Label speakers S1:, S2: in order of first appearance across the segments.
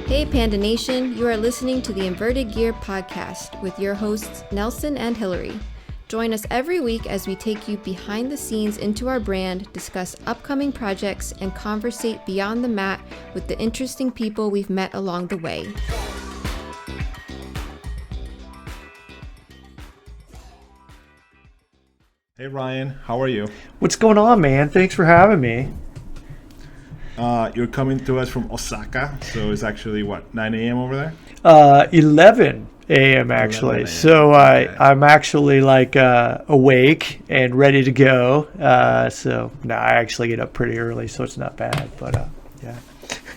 S1: Hey Panda Nation, you are listening to the Inverted Gear podcast with your hosts Nelson and Hillary. Join us every week as we take you behind the scenes into our brand, discuss upcoming projects, and conversate beyond the mat with the interesting people we've met along the way.
S2: Hey Ryan, how are you?
S3: What's going on, man? Thanks for having me.
S2: You're coming to us from Osaka, so it's actually, 9 a.m. over there?
S3: 11 a.m. actually.
S2: 11 a.m.
S3: So
S2: Okay.
S3: I'm actually awake and ready to go. I actually get up pretty early, so it's not bad. But yeah.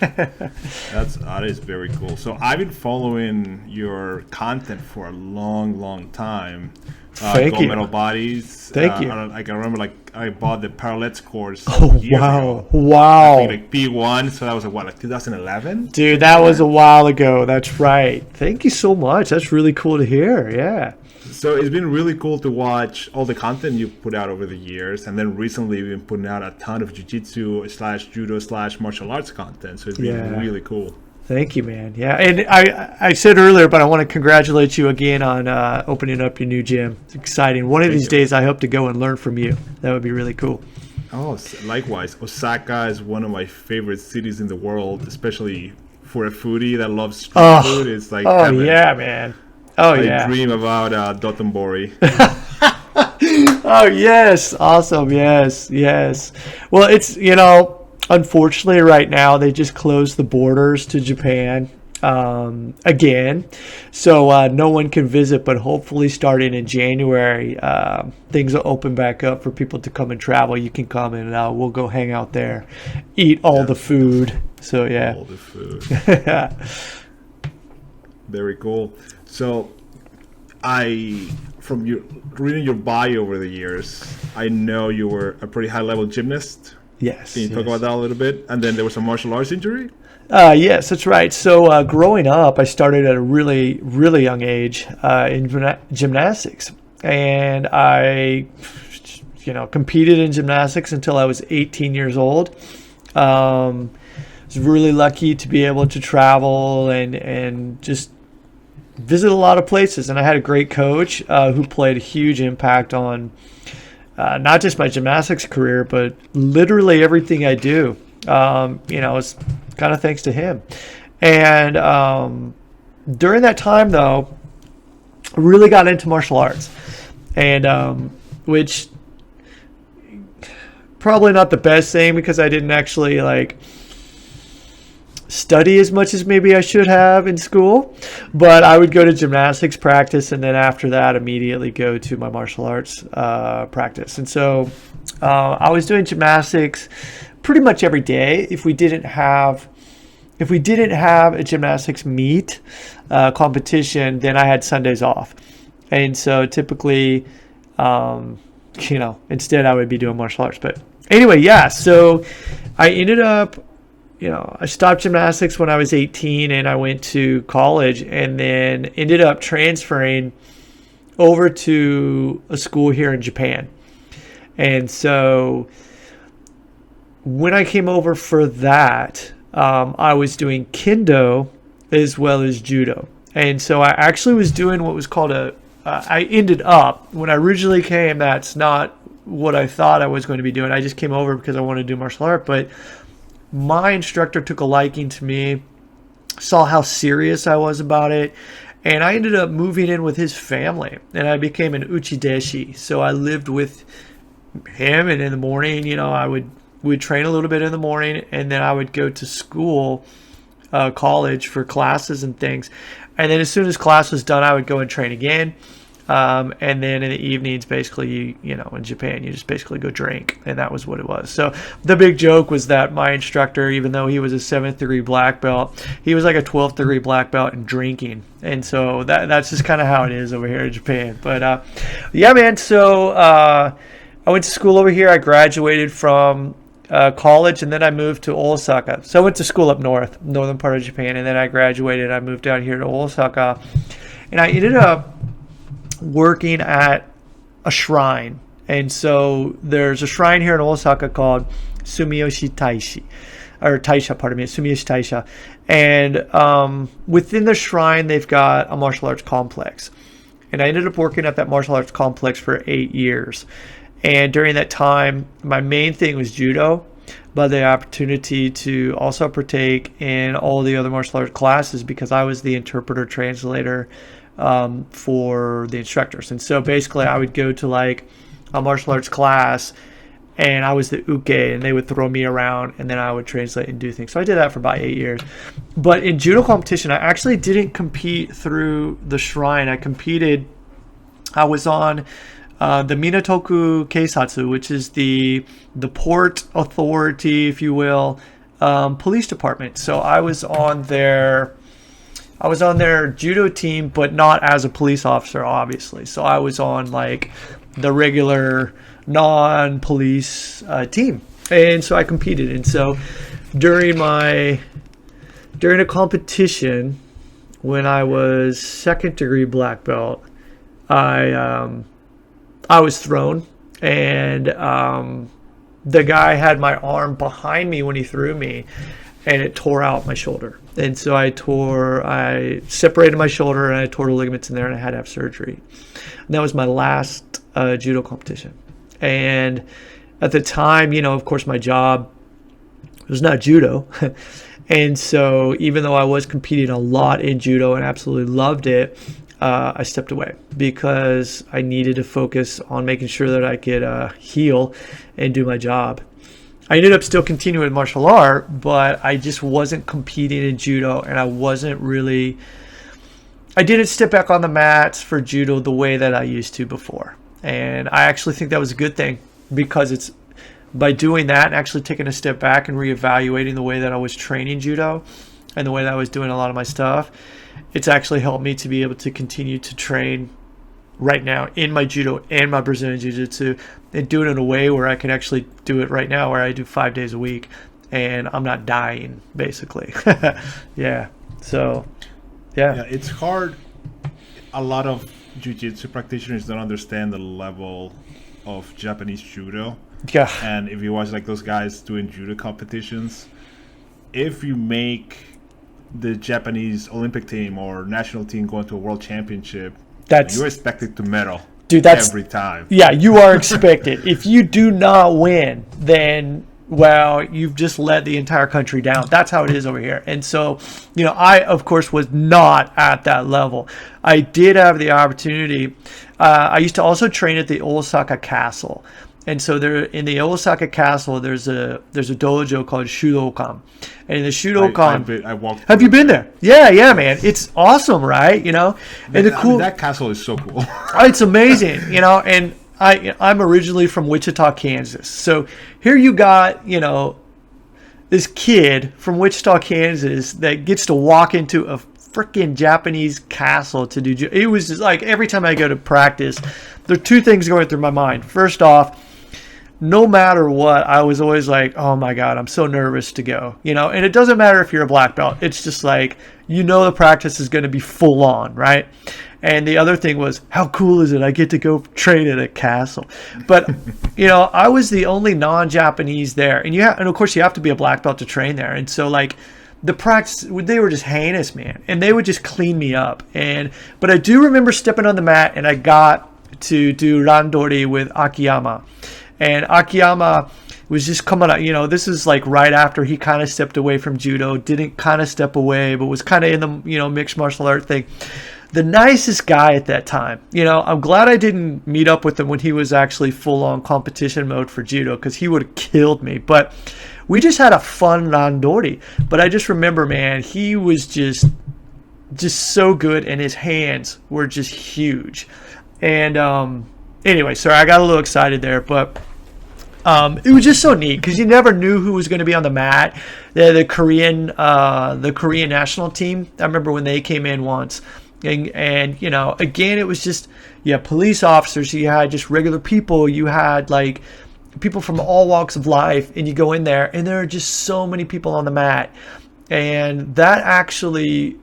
S2: That is very cool. So I've been following your content for a long time.
S3: Thank
S2: Gold
S3: you.
S2: medal bodies.
S3: Thank you.
S2: I remember I bought the parallettes course.
S3: Oh,
S2: years ago.
S3: Wow.
S2: I think P1, so that was 2011?
S3: Dude, that was a while ago. That's right. Thank you so much. That's really cool to hear. Yeah.
S2: So it's been really cool to watch all the content you put out over the years, and then recently you've been putting out a ton of jiu-jitsu / judo / martial arts content. So it's been really cool.
S3: Thank you, man. Yeah, and I said earlier, but I want to congratulate you again on opening up your new gym. It's exciting. One of these days, I hope to go and learn from you. That would be really cool.
S2: Oh, likewise. Osaka is one of my favorite cities in the world, especially for a foodie that loves street food. It's like heaven.
S3: Yeah, man. I
S2: dream about Dotonbori.
S3: Oh, yes. Awesome. Yes. Well, it's, unfortunately right now they just closed the borders to Japan again. So no one can visit, but hopefully starting in January, things will open back up for people to come and travel. You can come and we'll go hang out there, eat all the food. So, yeah.
S2: All the food. Very cool. So from reading your bio over the years, I know you were a pretty high-level gymnast.
S3: Yes.
S2: Can you talk about that a little bit? And then there was a martial arts injury?
S3: Yes, that's right. So growing up, I started at a really, really young age in gymnastics. And I, competed in gymnastics until I was 18 years old. I was really lucky to be able to travel and just visit a lot of places. And I had a great coach who played a huge impact on not just my gymnastics career, but literally everything I do. It's kind of thanks to him. And during that time, though, I really got into martial arts, and which probably not the best thing because I didn't actually study as much as maybe I should have in school, but I would go to gymnastics practice, and then after that immediately go to my martial arts practice. And so I was doing gymnastics pretty much every day. If we didn't have a gymnastics meet competition, then I had Sundays off. And so typically instead I would be doing martial arts. But anyway, so I ended up I stopped gymnastics when I was 18 and I went to college, and then ended up transferring over to a school here in Japan. And so when I came over for that, I was doing Kendo as well as Judo. And so I actually was doing what was called I ended up, when I originally came, that's not what I thought I was going to be doing. I just came over because I wanted to do martial art, but my instructor took a liking to me, saw how serious I was about it, and I ended up moving in with his family, and I became an Uchi-deshi. So I lived with him, and in the morning, we'd train a little bit in the morning, and then I would go to school, college for classes and things. And then as soon as class was done, I would go and train again. And then in the evenings, basically, in Japan, you just basically go drink. And that was what it was. So the big joke was that my instructor, even though he was a 7th degree black belt, he was like a 12th degree black belt in drinking. And so that's just kind of how it is over here in Japan. But yeah, man. So I went to school over here. I graduated from college, and then I moved to Osaka. So I went to school up northern part of Japan, and then I graduated. I moved down here to Osaka, and I ended up working at a shrine. And so there's a shrine here in Osaka called Sumiyoshi Taishi. Or Taisha, pardon me, Sumiyoshi Taisha. And within the shrine, they've got a martial arts complex. And I ended up working at that martial arts complex for 8 years. And during that time, my main thing was judo, but the opportunity to also partake in all the other martial arts classes because I was the interpreter translator for the instructors. And so basically I would go to like a martial arts class and I was the uke and they would throw me around and then I would translate and do things. So I did that for about 8 years. But in judo competition, I actually didn't compete through the shrine. I was on the Minatoku Keisatsu, which is the port authority, if you will, police department. So I was on their judo team, but not as a police officer, obviously. So I was on like the regular non-police team, and so I competed. And so during a competition when I was second degree black belt, I was thrown, and the guy had my arm behind me when he threw me, and it tore out my shoulder. And so I separated my shoulder, and I tore the ligaments in there, and I had to have surgery. And that was my last judo competition. And at the time, of course, my job was not judo. And so even though I was competing a lot in judo and absolutely loved it, I stepped away because I needed to focus on making sure that I could heal and do my job. I ended up still continuing with martial art, but I just wasn't competing in judo, and I didn't step back on the mats for judo the way that I used to before. And I actually think that was a good thing, because it's by doing that and actually taking a step back and reevaluating the way that I was training judo and the way that I was doing a lot of my stuff, it's actually helped me to be able to continue to train right now in my judo and my Brazilian Jiu-Jitsu, and do it in a way where I can actually do it right now, where I do 5 days a week and I'm not dying, basically. Yeah. So, yeah,
S2: it's hard. A lot of Jiu-Jitsu practitioners don't understand the level of Japanese judo.
S3: Yeah.
S2: And if you watch like those guys doing judo competitions, if you make the Japanese Olympic team or national team going to a world championship, you're expected to medal. Dude, that's every time.
S3: Yeah, you are expected. If you do not win, then you've just let the entire country down. That's how it is over here. And so, I of course was not at that level. I did have the opportunity. I used to also train at the Osaka Castle. And so there, in the Osaka Castle, there's a dojo called Shudokan, and in the Shudokan,
S2: I walked.
S3: Have you been there? Yeah, man, it's awesome, right? And
S2: that castle is so cool.
S3: It's amazing, And I'm originally from Wichita, Kansas, so here you got this kid from Wichita, Kansas that gets to walk into a freaking Japanese castle to do. It was just like every time I go to practice, there are two things going through my mind. First off, no matter what, I was always like, oh my God, I'm so nervous to go, and it doesn't matter if you're a black belt. It's just like, the practice is going to be full on, right? And the other thing was, how cool is it? I get to go train at a castle. But, I was the only non-Japanese there. And of course you have to be a black belt to train there. And so like the practice, they were just heinous, man. And they would just clean me up. But I do remember stepping on the mat, and I got to do randori with Akiyama. And Akiyama was just coming out, this is like right after he kind of stepped away from judo, didn't kind of step away, but was kind of in the, mixed martial art thing. The nicest guy at that time. I'm glad I didn't meet up with him when he was actually full on competition mode for judo, because he would have killed me. But we just had a fun randori. But I just remember, man, he was just so good, and his hands were just huge. And anyway, sorry, I got a little excited there, but it was just so neat because you never knew who was going to be on the mat. The Korean national team, I remember when they came in once, and again, it was just, police officers, you had just regular people, you had like people from all walks of life, and you go in there and there are just so many people on the mat, and that actually,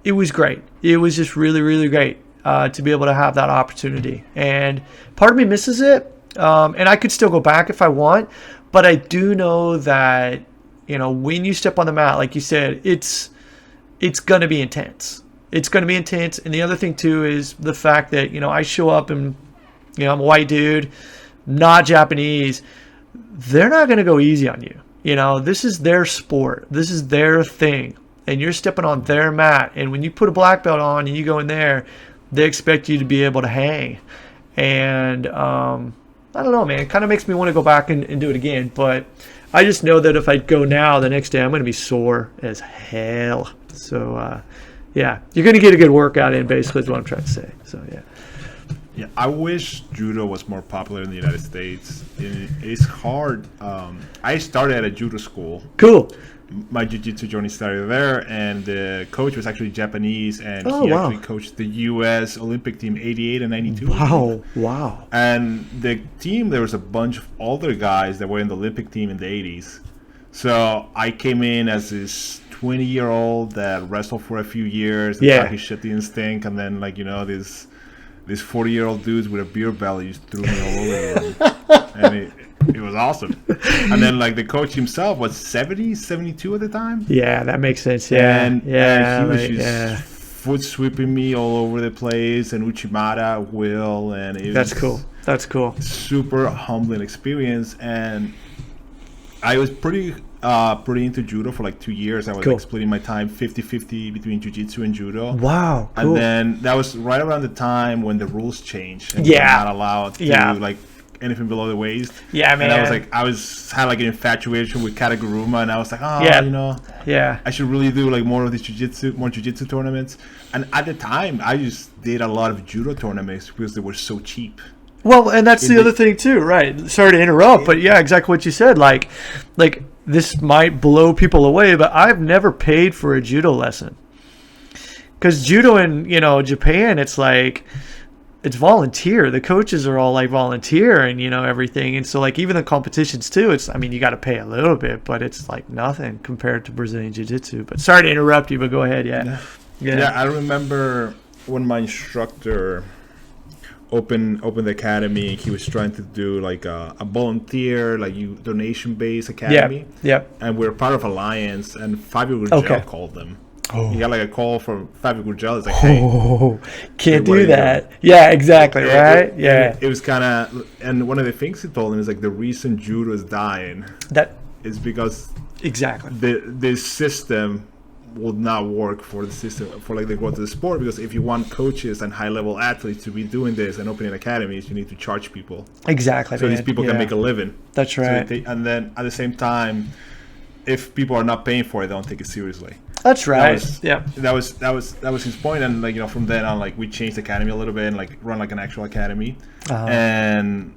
S3: it was great. It was just really, really great to be able to have that opportunity. And part of me misses it. And I could still go back if I want, But I do know that, when you step on the mat, like you said, it's going to be intense. It's going to be intense. And the other thing, too, is the fact that, I show up and, I'm a white dude, not Japanese. They're not going to go easy on you. This is their sport. This is their thing. And you're stepping on their mat. And when you put a black belt on and you go in there, they expect you to be able to hang. And I don't know, man. It kind of makes me want to go back and do it again. But I just know that if I go now, the next day I'm going to be sore as hell. So, yeah, you're going to get a good workout in, basically, is what I'm trying to say. So, yeah.
S2: Yeah, I wish Judo was more popular in the United States. It's hard. I started at a Judo school.
S3: Cool.
S2: My Jiu-Jitsu journey started there, and the coach was actually Japanese, and he actually coached the U.S. Olympic team 88 and 92.
S3: Wow.
S2: And the team, there was a bunch of older guys that were in the Olympic team in the 80s. So I came in as this 20-year-old that wrestled for a few years and thought he shit didn't stink, and then, these 40-year-old dudes with a beer belly just threw me all over them. And it was awesome. And then, the coach himself was 70, 72 at the time.
S3: Yeah, that makes sense. Yeah.
S2: And he was just foot sweeping me all over the place, and Uchimata, Will, and it
S3: That's cool. That's cool.
S2: Super humbling experience. And I was pretty into Judo for 2 years. I was splitting my time 50-50 between Jiu-Jitsu and Judo.
S3: Wow, cool.
S2: And then that was right around the time when the rules changed. And you're not allowed to anything below the waist.
S3: Yeah, man.
S2: And I had an infatuation with Kataguruma, and I was like, I should really do more of these Jiu-Jitsu tournaments. And at the time, I just did a lot of Judo tournaments because they were so cheap.
S3: Well, and that's the other thing too, right? Sorry to interrupt, but yeah, exactly what you said. Like this might blow people away, but I've never paid for a Judo lesson. Because Judo in, Japan, it's volunteer. The coaches are all volunteer and, everything. And so even the competitions too, you got to pay a little bit, but it's nothing compared to Brazilian Jiu-Jitsu. But sorry to interrupt you, but go ahead. Yeah,
S2: I remember when my instructor opened the academy, he was trying to do a volunteer donation based academy. And we're part of Alliance, and Fabio Gurgel called them. He got a call from Fabio Gurgel. It's
S3: can't do that. Yeah, exactly. Right.
S2: It was kind of, and one of the things he told him is the reason Judo is dying is because this system will not work for the system for the growth of the sport, because if you want coaches and high level athletes to be doing this and opening academies, you need to charge people so these people can make a living.
S3: That's right.
S2: And then at the same time, if people are not paying for it, they don't take it seriously.
S3: That's right.
S2: That was his point. And from then on, we changed the academy a little bit and run an actual academy. And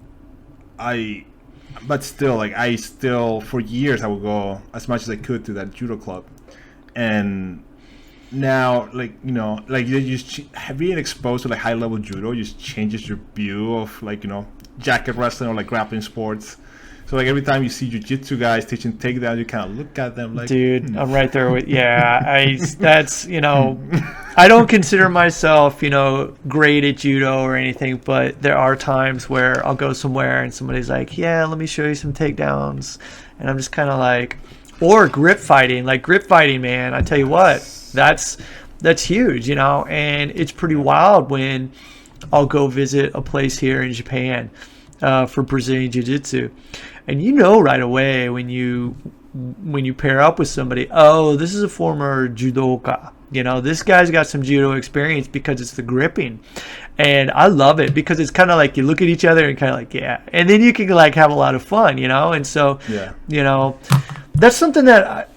S2: but still I for years I would go as much as I could to that Judo club. And now, being exposed to high level Judo just changes your view of jacket wrestling or grappling sports. So every time you see Jiu-Jitsu guys teaching takedown, you kind of look at them
S3: dude, I'm right there with that's I don't consider myself great at Judo or anything, but there are times where I'll go somewhere and somebody's like, yeah, let me show you some takedowns, and I'm just kind of or grip fighting, man. I tell you what, that's huge, and it's pretty wild when I'll go visit a place here in Japan for Brazilian Jiu-Jitsu, and right away when you pair up with somebody, this is a former judoka. This guy's got some Judo experience because it's the gripping, and I love it because it's kind of you look at each other and kind of and then you can have a lot of fun, and so that's something that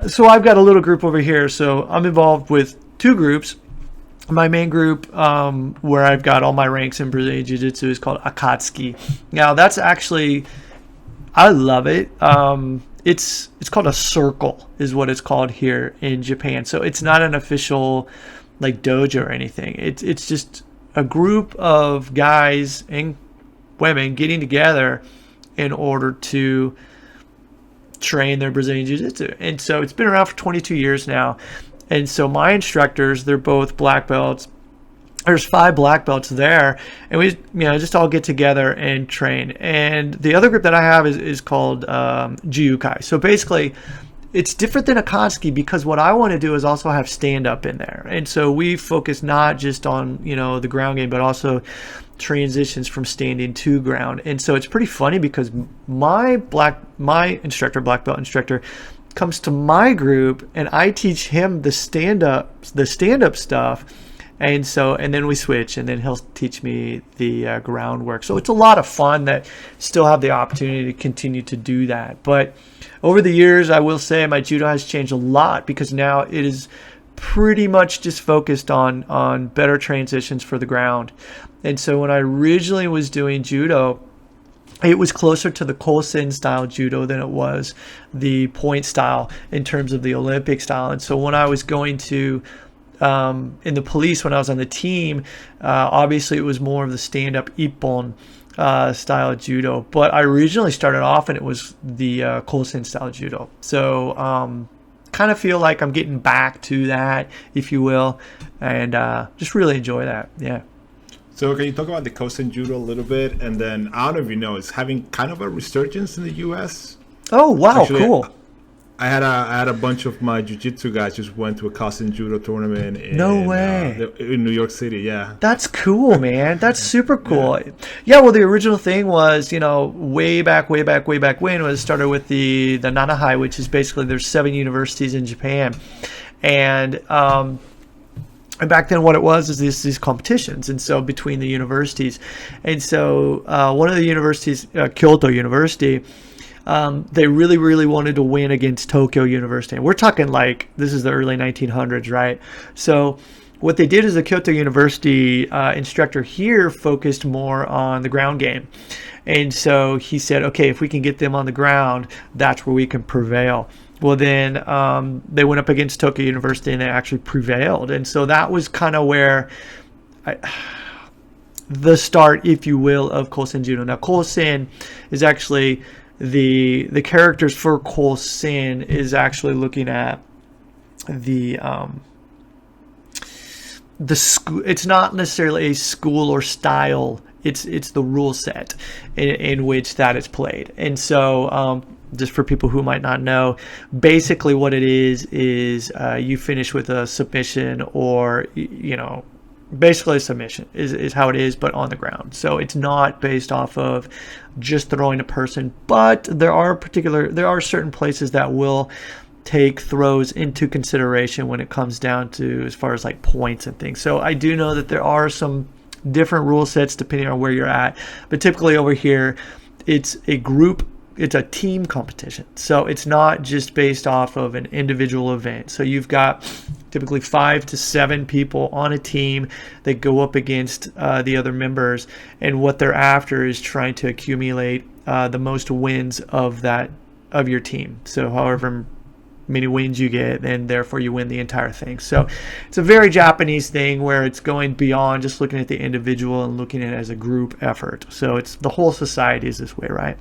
S3: so I've got a little group over here. So I'm involved with two groups. My main group, where I've got all my ranks in Brazilian Jiu-Jitsu, is called Akatsuki. Now that's actually, I love it. It's called a circle, is what it's called here in Japan. So it's not an official dojo or anything. It's just a group of guys and women getting together in order to train their Brazilian Jiu-Jitsu. And so it's been around for 22 years now. And so my instructors, they're both black belts. there's 5 black belts there, and we just all get together and train. And the other group that I have is called Jiu-Kai. So basically, it's different than Akatsuki because what I want to do is also have stand-up in there. And so we focus not just on, the ground game, but also transitions from standing to ground. And so it's pretty funny because my black belt instructor comes to my group and I teach him the stand-up stuff. And then we switch, and then he'll teach me the groundwork. So it's a lot of fun that still have the opportunity to continue to do that. But over the years, I will say my judo has changed a lot because now it is pretty much just focused on better transitions for the ground. And so when I originally was doing judo, it was closer to the Kosen style judo than it was the point style in terms of the Olympic style. And so when I was going to in the police, when I was on the team, obviously it was more of the stand-up ippon style judo. But I originally started off and it was the Kosen style judo. So kind of feel like I'm getting back to that, if you will, and just really enjoy that. Yeah.
S2: So can you talk about the Kosen judo a little bit? And then I don't know if you know, it's having kind of a resurgence in the U.S.
S3: Oh, wow. Actually, cool.
S2: I had a bunch of my jiu-jitsu guys just went to a Kosen judo tournament in New York City. Yeah,
S3: that's cool, man. That's super cool. Yeah, well, the original thing was, way back when, was started with the Nanahai, which is basically there's 7 universities in Japan, and back then what it was is these competitions, and so between the universities, and so one of the universities, Kyoto University. They really, really wanted to win against Tokyo University. And we're talking like this is the early 1900s, right? So what they did is the Kyoto University instructor here focused more on the ground game. And so he said, okay, if we can get them on the ground, that's where we can prevail. Well, then they went up against Tokyo University and they actually prevailed. And so that was kind of where the start, if you will, of Kosen Judo. Now, Kosen is actually... The characters for Kosen is actually looking at the school. It's not necessarily a school or style. It's the rule set in which that is played. And so just for people who might not know, basically what it is you finish with a submission or basically a submission is how it is, but on the ground. So it's not based off of just throwing a person, but there are certain places that will take throws into consideration when it comes down to as far as like points and things. So I do know that there are some different rule sets depending on where you're at, but typically over here it's a team competition. So it's not just based off of an individual event. So you've got typically 5 to 7 people on a team that go up against the other members. And what they're after is trying to accumulate the most wins of your team. So however many wins you get, and therefore you win the entire thing. So it's a very Japanese thing where it's going beyond just looking at the individual and looking at it as a group effort. So it's the whole society is this way, right?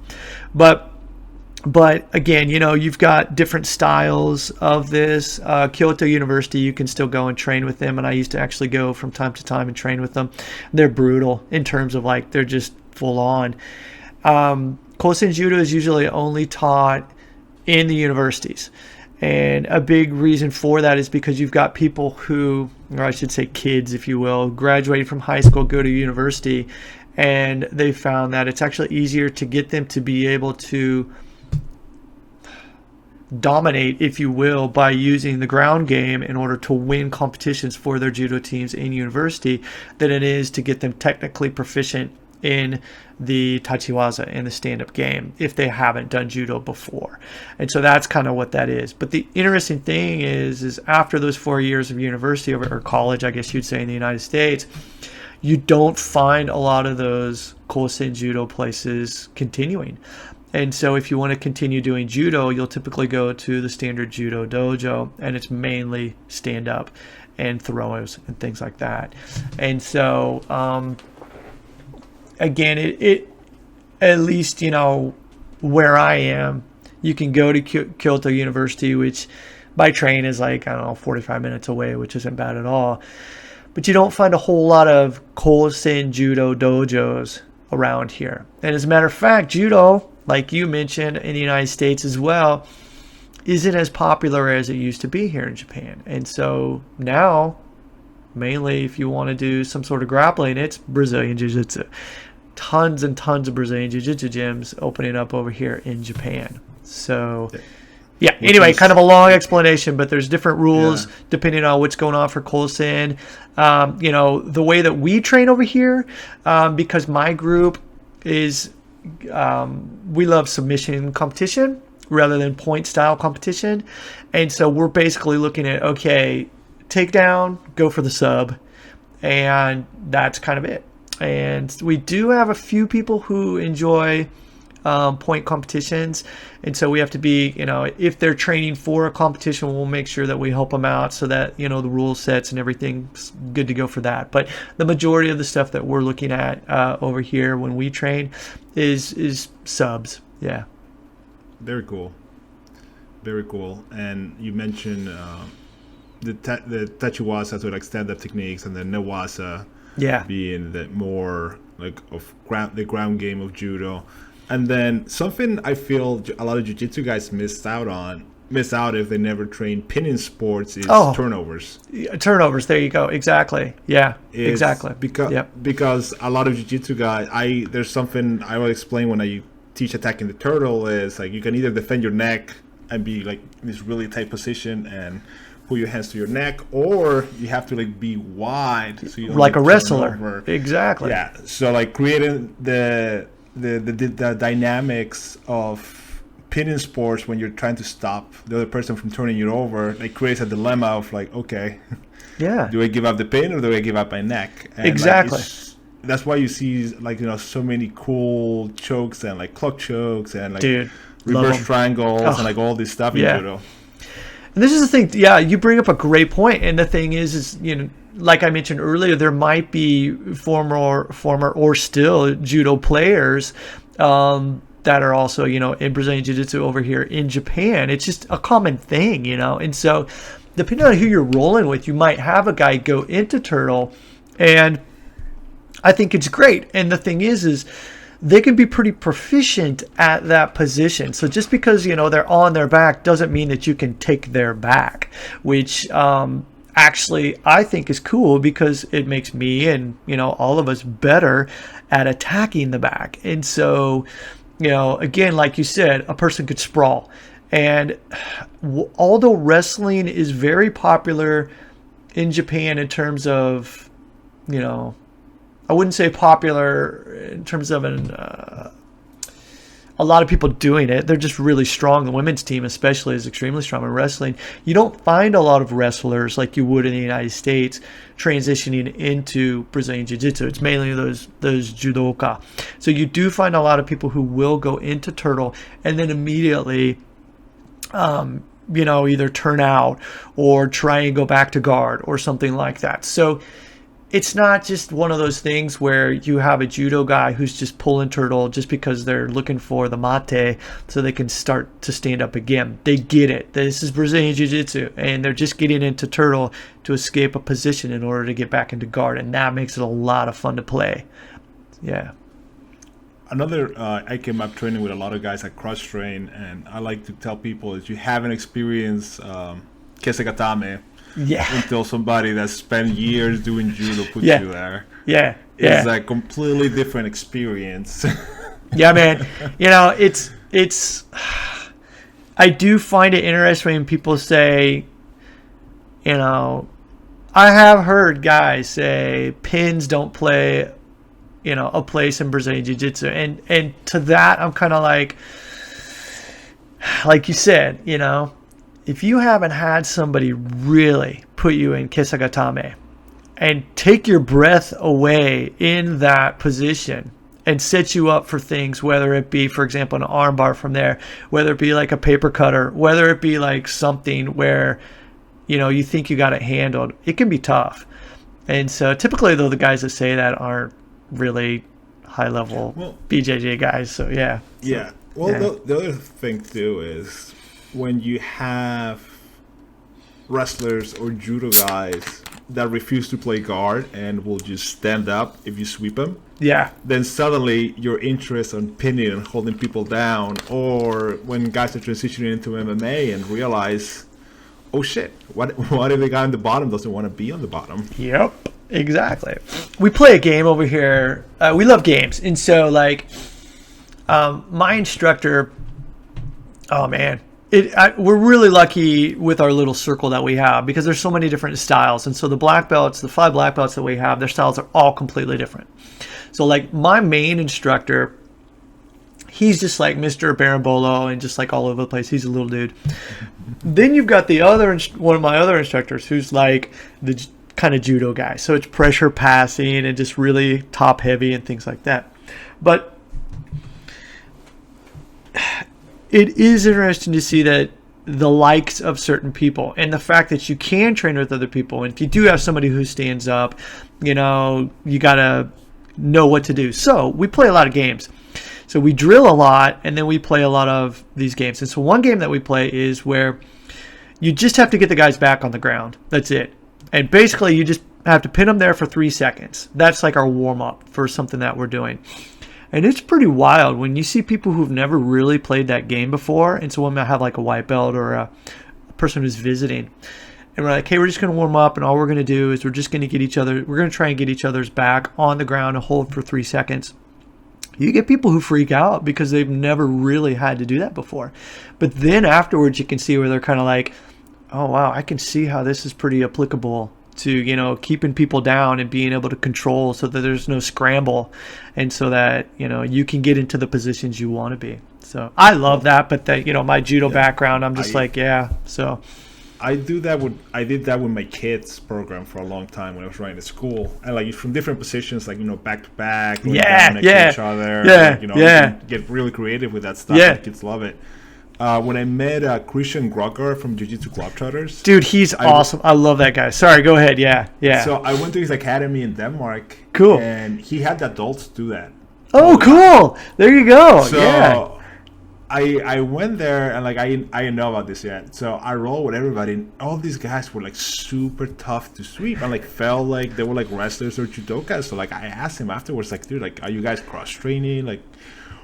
S3: But again, you've got different styles of this. Kyoto University, you can still go and train with them, and I used to actually go from time to time and train with them. They're brutal in terms of like they're just full on. Kosen Judo is usually only taught in the universities. And a big reason for that is because you've got people who, or I should say kids, if you will, graduating from high school, go to university, and they found that it's actually easier to get them to be able to dominate, if you will, by using the ground game in order to win competitions for their judo teams in university than it is to get them technically proficient in the tachiwaza, in the stand-up game, if they haven't done judo before. And so that's kind of what that is. But the interesting thing is after those 4 years of university or college, I guess you'd say, in the United States, you don't find a lot of those Kosen Judo places continuing. And so if you want to continue doing judo, you'll typically go to the standard judo dojo, and it's mainly stand-up and throws and things like that. And so again, it at least, where I am, you can go to Kyoto University, which by train is like, 45 minutes away, which isn't bad at all. but you don't find a whole lot of Kosen Judo dojos around here. And as a matter of fact, Judo, like you mentioned, in the United States as well, isn't as popular as it used to be here in Japan. And so now, mainly if you want to do some sort of grappling, it's Brazilian Jiu-Jitsu. Tons and tons of Brazilian Jiu-Jitsu gyms opening up over here in Japan. So, yeah, anyway, kind of a long explanation, but there's different rules depending on what's going on for Kosen. The way that we train over here, because my group is, we love submission competition rather than point style competition. And so we're basically looking at, okay, takedown, go for the sub. And that's kind of it. And we do have a few people who enjoy point competitions. And so we have to be, if they're training for a competition, we'll make sure that we help them out so that, the rule sets and everything's good to go for that. But the majority of the stuff that we're looking at over here when we train is subs. Yeah.
S2: Very cool. Very cool. And you mentioned the tachiwaza, so like stand-up techniques, and then nawasa being the more like of the ground game of judo. And then something I feel a lot of jiu-jitsu guys miss out if they never train pinning sports is turnovers.
S3: Turnovers, there you go. Exactly. Yeah, exactly.
S2: Because a lot of jiu-jitsu guys, there's something I will explain when I teach attacking the turtle is like you can either defend your neck and be like in this really tight position and pull your hands to your neck, or you have to like be wide so you don't
S3: like a wrestler
S2: over.
S3: Exactly.
S2: Yeah, so like creating the dynamics of pinning sports when you're trying to stop the other person from turning you over, like creates a dilemma of like, okay, do I give up the pin or do I give up my neck? And
S3: exactly.
S2: That's why you see like so many cool chokes and like clock chokes and like reverse triangles and like all this stuff in judo.
S3: And this is the thing. Yeah, you bring up a great point. And the thing is like I mentioned earlier, there might be former or still judo players that are also in Brazilian Jiu-Jitsu over here in Japan. It's just a common thing, And so depending on who you're rolling with, you might have a guy go into turtle, and I think it's great. And the thing is they can be pretty proficient at that position. So just because, they're on their back doesn't mean that you can take their back, which actually I think is cool because it makes me and, all of us better at attacking the back. And so, again, like you said, a person could sprawl. And although wrestling is very popular in Japan in terms of, I wouldn't say popular in terms of a lot of people doing it. They're just really strong. The women's team especially is extremely strong in wrestling. You don't find a lot of wrestlers like you would in the United States transitioning into Brazilian Jiu-Jitsu. It's mainly those judoka. So you do find a lot of people who will go into turtle and then immediately either turn out or try and go back to guard or something like that. So it's not just one of those things where you have a judo guy who's just pulling turtle just because they're looking for the mate so they can start to stand up again. They get it. This is Brazilian Jiu-Jitsu, and they're just getting into turtle to escape a position in order to get back into guard, and that makes it a lot of fun to play. Yeah.
S2: Another, I came up training with a lot of guys at cross train, and I like to tell people is you haven't experienced kesegatame until somebody that spent years doing judo puts you there. It's a completely different experience.
S3: Yeah, man. It's I do find it interesting when people say, I have heard guys say pins don't play a place in Brazilian Jiu-Jitsu. And to that, I'm kind of like you said, if you haven't had somebody really put you in kesegatame and take your breath away in that position and set you up for things, whether it be, for example, an arm bar from there, whether it be like a paper cutter, whether it be like something where, you think you got it handled, it can be tough. And so typically, though, the guys that say that aren't really high-level BJJ guys. So, yeah.
S2: Yeah. Well, the other thing, too, is when you have wrestlers or judo guys that refuse to play guard and will just stand up if you sweep them.
S3: Yeah.
S2: Then suddenly your interest on pinning and holding people down, or when guys are transitioning into MMA and realize, oh shit, what if the guy on the bottom doesn't want to be on the bottom?
S3: Yep, exactly. We play a game over here. We love games. And so, like, my instructor, oh man, we're really lucky with our little circle that we have because there's so many different styles. And so the black belts, the 5 black belts that we have, their styles are all completely different. So like my main instructor, he's just like Mr. Barambolo and just like all over the place. He's a little dude. Then you've got the one of my other instructors who's like the kind of judo guy. So it's pressure passing and just really top heavy and things like that. But it is interesting to see that the likes of certain people and the fact that you can train with other people. And if you do have somebody who stands up, you know, you got to know what to do. So we play a lot of games. So we drill a lot and then we play a lot of these games. And so one game that we play is where you just have to get the guys back on the ground. That's it. And basically you just have to pin them there for 3 seconds. That's like our warm up for something that we're doing. And it's pretty wild when you see people who've never really played that game before. And so when I have like a white belt or a person who's visiting, and we're like, hey, we're just going to warm up, and all we're going to do is we're just going to we're going to try and get each other's back on the ground and hold for 3 seconds. You get people who freak out because they've never really had to do that before. But then afterwards, you can see where they're kind of like, oh, wow, I can see how this is pretty applicable to, you know, keeping people down and being able to control so that there's no scramble and so that, you know, you can get into the positions you want to be. So I love that. But that, you know, my judo background, I'm just so.
S2: I did that with my kids program for a long time when I was running at school. And like from different positions, like, you know, back to back, down next to each other. Like, you know, you can get really creative with that stuff. And kids love it. When I met Christian Grugger from Jiu-Jitsu Globetrotters.
S3: Dude, he's awesome. I love that guy. Sorry, go ahead. Yeah.
S2: So I went to his academy in Denmark.
S3: Cool.
S2: And he had the adults do that.
S3: Oh, cool. There you go.
S2: So I went there and like I didn't know about this yet. So I rolled with everybody and all these guys were like super tough to sweep and like felt like they were like wrestlers or judokas. So like I asked him afterwards, like, dude, like, are you guys cross training? Like,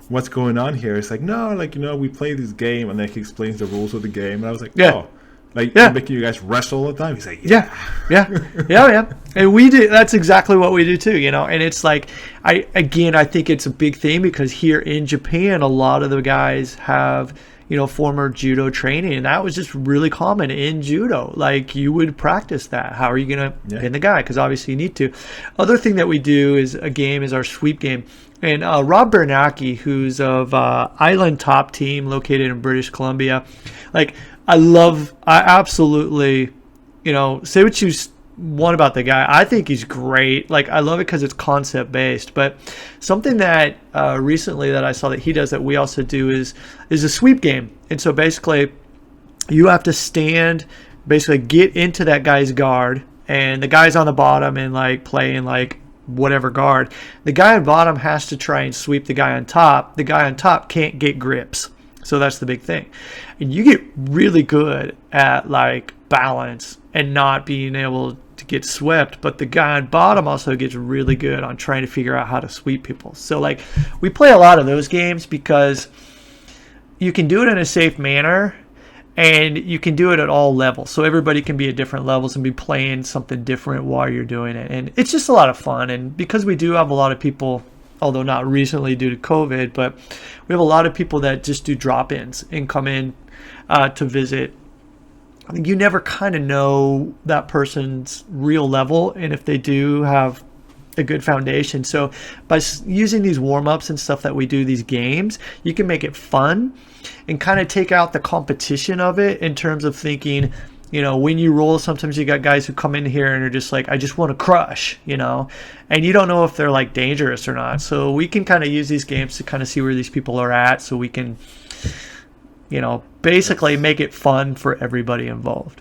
S2: what's going on here? It's like, no, like, you know, we play this game, and then he explains the rules of the game, and I was like, oh, like, making you guys wrestle all the time? He's like, yeah. And we do. That's exactly what we do too, you know. And it's like, I think it's a big thing because here in Japan, a lot of the guys have, you know, former judo training, and that was just really common in judo. Like, you would practice that. How are you gonna pin the guy? Because obviously you need to. Other thing that we do is our sweep game. And Rob Bernanke, who's of Island Top Team located in British Columbia, like, I absolutely, you know, say what you want about the guy. I think he's great. Like, I love it because it's concept based. But something that recently that I saw that he does that we also do is a sweep game. And so basically, you have to stand, basically get into that guy's guard, and the guy's on the bottom and like playing like whatever guard. The guy on bottom has to try and sweep the guy on top. The guy on top can't get grips. So that's the big thing. And you get really good at like balance and not being able to get swept, but the guy on bottom also gets really good on trying to figure out how to sweep people. So like we play a lot of those games because you can do it in a safe manner and you can do it at all levels. So everybody can be at different levels and be playing something different while you're doing it. And it's just a lot of fun. And because we do have a lot of people, although not recently due to COVID, but we have a lot of people that just do drop-ins and come in to visit. I think you never kind of know that person's real level, and if they do have a good foundation. So by using these warm-ups and stuff that we do, these games, you can make it fun and kind of take out the competition of it in terms of thinking, you know, when you roll, sometimes you got guys who come in here and are just like, I just want to crush, you know, and you don't know if they're like dangerous or not. So we can kind of use these games to kind of see where these people are at, so we can, you know, basically make it fun for everybody involved.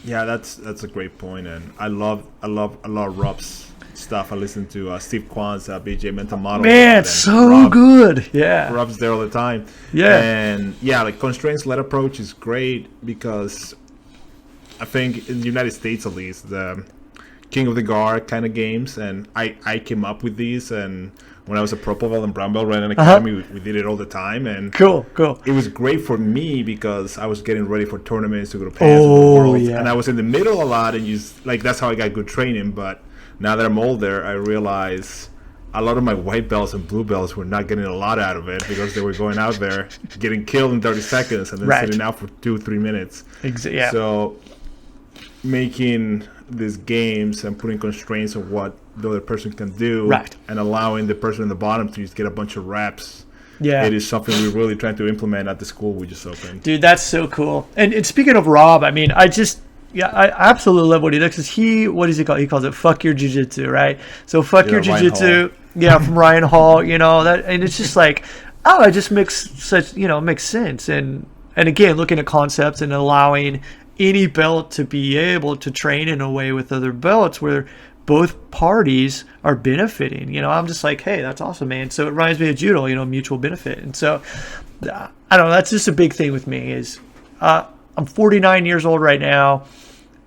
S2: Yeah, that's a great point, and I love Rob's stuff. I listen to Steve Kwan's BJ Mental Model.
S3: Man, so good. Yeah,
S2: Rob's there all the time.
S3: Yeah,
S2: and yeah, like constraints-led approach is great because I think in the United States, at least, King of the Guard kind of games, and I came up with these. And when I was a purple belt and brown belt right in academy, we did it all the time. And
S3: cool.
S2: It was great for me because I was getting ready for tournaments to go to Pans and the Worlds, and I was in the middle a lot, and that's how I got good training. But now that I'm older, I realize a lot of my white belts and blue belts were not getting a lot out of it because they were going out there getting killed in 30 seconds and then sitting out for 2-3 minutes. So making these games and putting constraints of what the other person can do and allowing the person in the bottom to just get a bunch of reps. It is something we're really trying to implement at the school we just opened.
S3: Dude, that's so cool. And speaking of Rob, I mean, I absolutely love what he does, because what does he call it? He calls it "fuck your jiu-jitsu," right? So fuck your jiu-jitsu, from Ryan Hall, that, and it's just like, it just makes sense. And again, looking at concepts and allowing any belt to be able to train in a way with other belts where both parties are benefiting. I'm just like, hey, that's awesome, man. So it reminds me of judo, mutual benefit. And so I don't know, that's just a big thing with me is I'm 49 years old right now.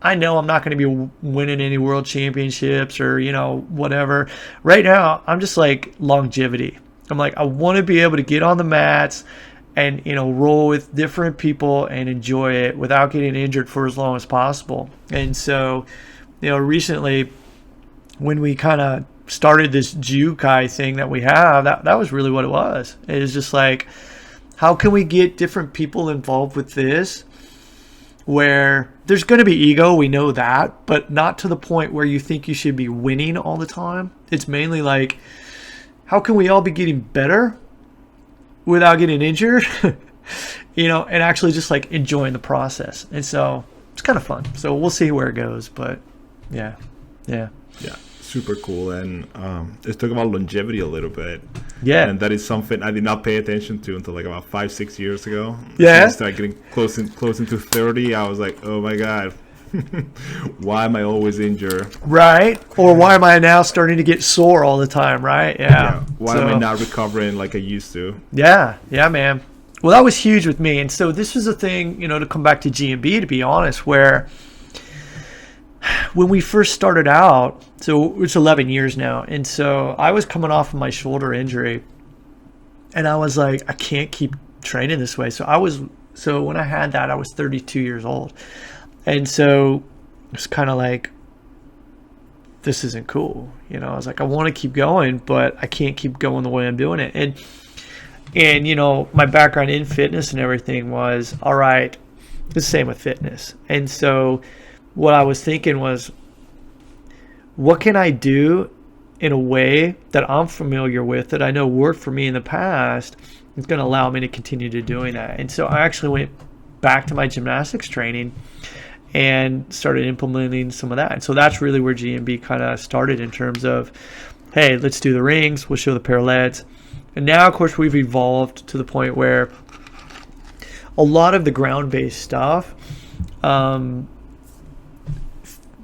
S3: I know I'm not going to be winning any world championships or, whatever. Right now, I'm just like longevity. I'm like, I want to be able to get on the mats and, roll with different people and enjoy it without getting injured for as long as possible. And so, recently when we kind of started this Jiu-Kai thing that we have, that was really what it was. It was just like, how can we get different people involved with this where there's going to be ego, we know that, but not to the point where you think you should be winning all the time. It's mainly like, how can we all be getting better without getting injured, and actually just like enjoying the process. And so it's kind of fun. So we'll see where it goes, but yeah.
S2: Super cool. And let's talk about longevity a little bit. And that is something I did not pay attention to until like about 5-6 years ago. When I started getting close into 30, I was like, oh my God, why am I always injured?
S3: Right. Or why am I now starting to get sore all the time, right?
S2: Why am I not recovering like I used to?
S3: Yeah, man. Well, that was huge with me. And so this was a thing, to come back to G&B, to be honest, where when we first started out, so it's 11 years now, and so I was coming off of my shoulder injury, and I was like, I can't keep training this way. So when I had that, I was 32 years old. And so it's kind of like, this isn't cool. I was like, I want to keep going, but I can't keep going the way I'm doing it. And my background in fitness and everything was, all right, the same with fitness. And so what I was thinking was, what can I do in a way that I'm familiar with, that I know worked for me in the past, is going to allow me to continue to doing that. And so I actually went back to my gymnastics training and started implementing some of that. And so that's really where G&B kind of started in terms of, hey, let's do the rings, we'll show the parallettes. And now, of course, we've evolved to the point where a lot of the ground-based stuff,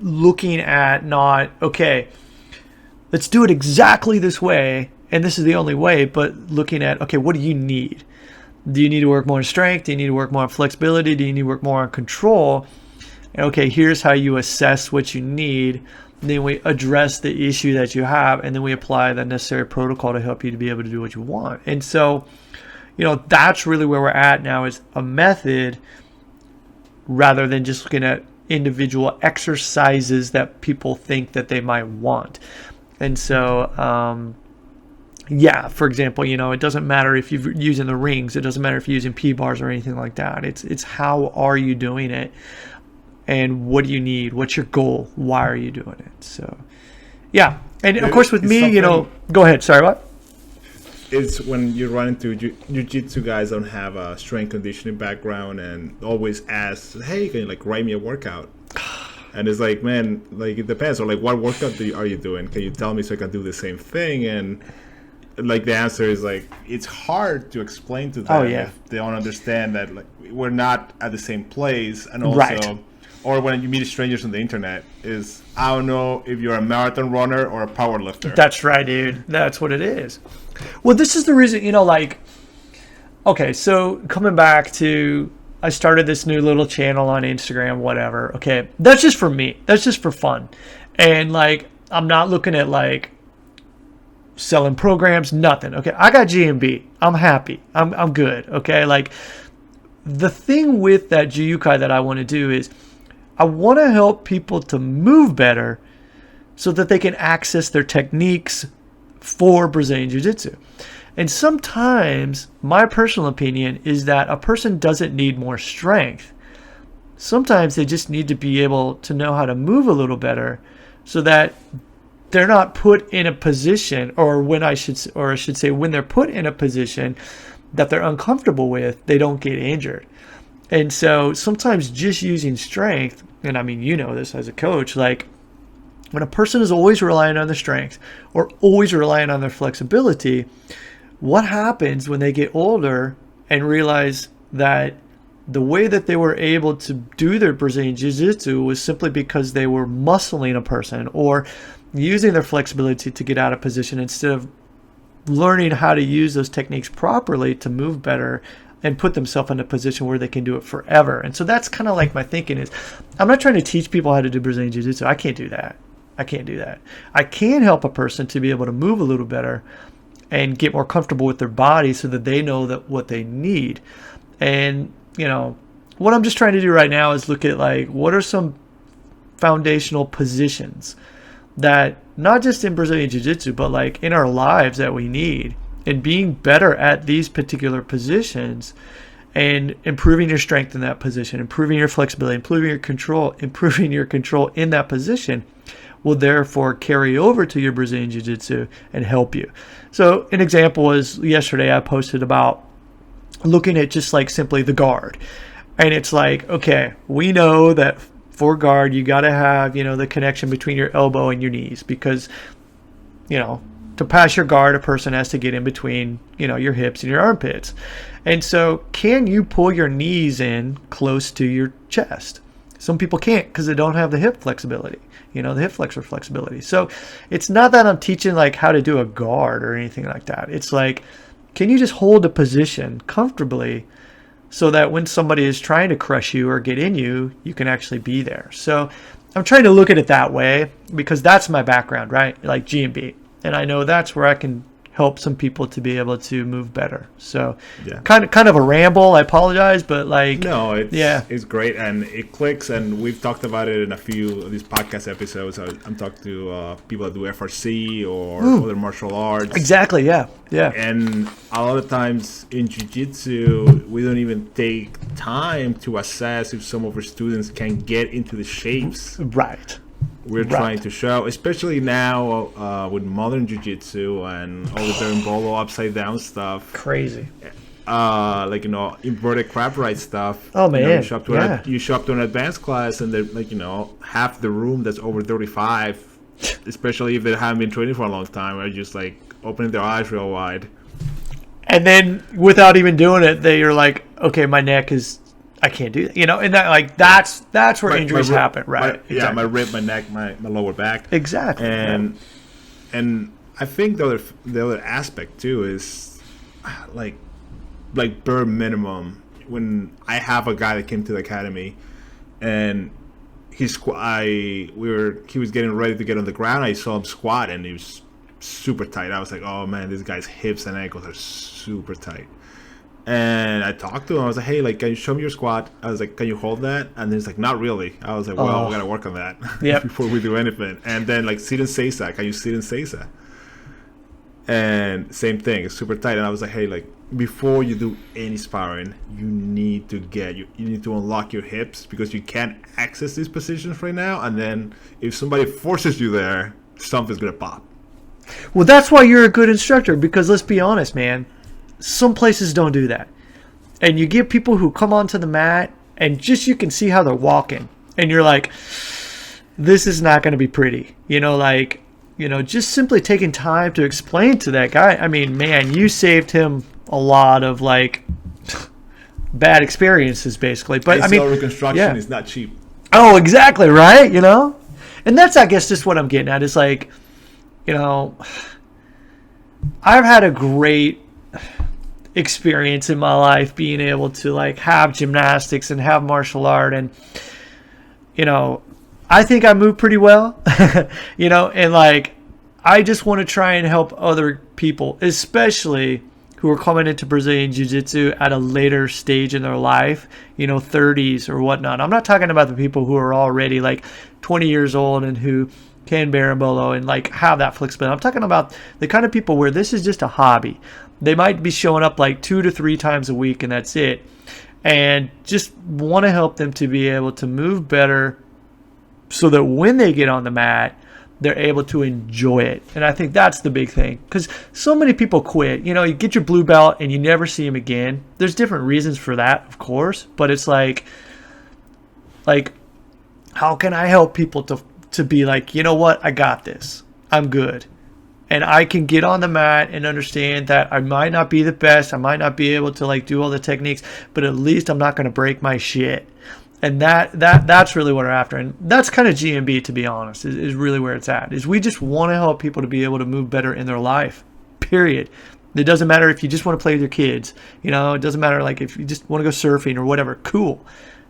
S3: looking at not, okay, let's do it exactly this way, and this is the only way, but looking at, okay, what do you need? Do you need to work more on strength? Do you need to work more on flexibility? Do you need to work more on control? And okay, here's how you assess what you need. Then we address the issue that you have, and then we apply the necessary protocol to help you to be able to do what you want. And so, that's really where we're at now, is a method rather than just looking at individual exercises that people think that they might want. And so, for example, it doesn't matter if you're using the rings, it doesn't matter if you're using P-bars or anything like that. It's how are you doing it? And what do you need? What's your goal? Why are you doing it? So, and of course with me, go ahead. Sorry, what?
S2: It's when you run into jiu-jitsu guys don't have a strength conditioning background and always ask, hey, can you write me a workout? And it's like, man, it depends. Or what workout are you doing? Can you tell me so I can do the same thing? And the answer is it's hard to explain to them if they don't understand that we're not at the same place. And also, or when you meet strangers on the internet, is I don't know if you're a marathon runner or a power lifter.
S3: That's right, dude. That's what it is. Well, this is the reason, okay, so coming back to I started this new little channel on Instagram, whatever. Okay. That's just for me. That's just for fun. And like, I'm not looking at like selling programs, nothing. Okay. I got GMB. I'm happy. I'm good. Okay. Like, the thing with that Jiu-Kai that I want to do is I want to help people to move better so that they can access their techniques for Brazilian Jiu-Jitsu. And sometimes my personal opinion is that a person doesn't need more strength. Sometimes they just need to be able to know how to move a little better so that they're not put in a position, or I should say when they're put in a position that they're uncomfortable with, they don't get injured. And so sometimes just using strength, and I mean, you know this as a coach, like when a person is always relying on their strength or always relying on their flexibility, what happens when they get older and realize that the way that they were able to do their Brazilian Jiu-Jitsu was simply because they were muscling a person or using their flexibility to get out of position instead of learning how to use those techniques properly to move better and put themselves in a position where they can do it forever. And so that's kind of like my thinking is, I'm not trying to teach people how to do Brazilian Jiu-Jitsu. I can't do that. I can help a person to be able to move a little better and get more comfortable with their body so that they know that what they need. And, you know, what I'm just trying to do right now is look at like, what are some foundational positions that not just in Brazilian Jiu-Jitsu, but like in our lives that we need, and being better at these particular positions and improving your strength in that position, improving your flexibility, improving your control in that position will therefore carry over to your Brazilian Jiu-Jitsu and help you. So an example was yesterday I posted about looking at just like simply the guard. And it's like, okay, we know that for guard, you got to have, you know, the connection between your elbow and your knees because, you know, to pass your guard, a person has to get in between, you know, your hips and your armpits. And so can you pull your knees in close to your chest? Some people can't because they don't have the hip flexibility, you know, the hip flexor flexibility. So it's not that I'm teaching like how to do a guard or anything like that. It's like, can you just hold a position comfortably so that when somebody is trying to crush you or get in you, you can actually be there. So I'm trying to look at it that way because that's my background, right? Like GMB. And I know that's where I can help some people to be able to move better. So yeah, kind of a ramble. I apologize, but like
S2: no, it's great and it clicks. And we've talked about it in a few of these podcast episodes. I'm talking to people that do FRC or other martial arts.
S3: Exactly. Yeah.
S2: And a lot of times in Jiu-Jitsu, we don't even take time to assess if some of our students can get into the shapes.
S3: Right.
S2: We're trying to show, especially now with modern Jiu-Jitsu and all the berimbolo upside down stuff.
S3: Crazy.
S2: Like, you know, inverted crab right stuff.
S3: Oh, man.
S2: You know, you show up to an advanced class and they're like, you know, half the room that's over 35, especially if they haven't been training for a long time, are just like opening their eyes real wide.
S3: And then without even doing it, they're like, okay, my neck is, I can't do that, you know, and that like that's where injuries happen, right?
S2: Exactly. Yeah, my rib, my neck, my lower back.
S3: Exactly.
S2: And I think the other aspect too is like bare minimum. When I have a guy that came to the academy, and he was getting ready to get on the ground. I saw him squat, and he was super tight. I was like, oh man, this guy's hips and ankles are super tight. And I talked to him. I was like, hey, like, can you show me your squat? I was like, can you hold that? And he's like, not really. I was like, well, we got to work on that before we do anything. And then, like, sit and seisa. Can you sit and seisa? And same thing. It's super tight. And I was like, hey, like, before you do any sparring, you need to you need to unlock your hips because you can't access these positions right now. And then if somebody forces you there, something's going to pop.
S3: Well, that's why you're a good instructor because let's be honest, man. Some places don't do that. And you get people who come onto the mat and just you can see how they're walking. And you're like, this is not going to be pretty. You know, like, you know, just simply taking time to explain to that guy. I mean, man, you saved him a lot of like bad experiences basically. But I mean,
S2: reconstruction is not cheap.
S3: Oh, exactly. Right. You know, and that's, I guess, just what I'm getting at is like, you know, I've had a great experience in my life, being able to like have gymnastics and have martial art. And, you know, I think I move pretty well, you know, and like, I just want to try and help other people, especially who are coming into Brazilian Jiu-Jitsu at a later stage in their life, you know, 30s or whatnot. I'm not talking about the people who are already like 20 years old and who can berimbolo and like have that flexibility. I'm talking about the kind of people where this is just a hobby. They might be showing up like 2 to 3 times a week and that's it. And just want to help them to be able to move better so that when they get on the mat, they're able to enjoy it. And I think that's the big thing, because so many people quit. You know, you get your blue belt and you never see them again. There's different reasons for that, of course, but it's like how can I help people to be like, you know what, I got this. I'm good. And I can get on the mat and understand that I might not be the best. I might not be able to like do all the techniques, but at least I'm not going to break my shit. And that's really what we're after. And that's kind of GMB, to be honest, is really where it's at. Is we just want to help people to be able to move better in their life, period. It doesn't matter if you just want to play with your kids. You know, it doesn't matter like if you just want to go surfing or whatever. Cool.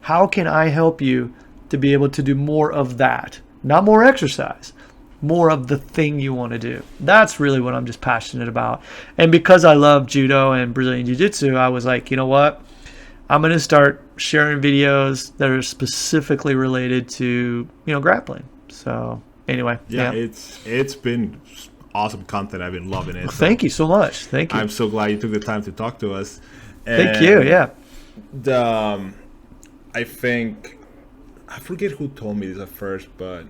S3: How can I help you to be able to do more of that? Not more exercise, more of the thing you want to do. That's really what I'm just passionate about. And because I love Judo and Brazilian Jiu-Jitsu, I was like, you know what? I'm going to start sharing videos that are specifically related to, you know, grappling. So anyway.
S2: Yeah. It's been awesome content. I've been loving it.
S3: Well, thank you so much. Thank you.
S2: I'm so glad you took the time to talk to us.
S3: Thank you. Yeah.
S2: I think, I forget who told me this at first, but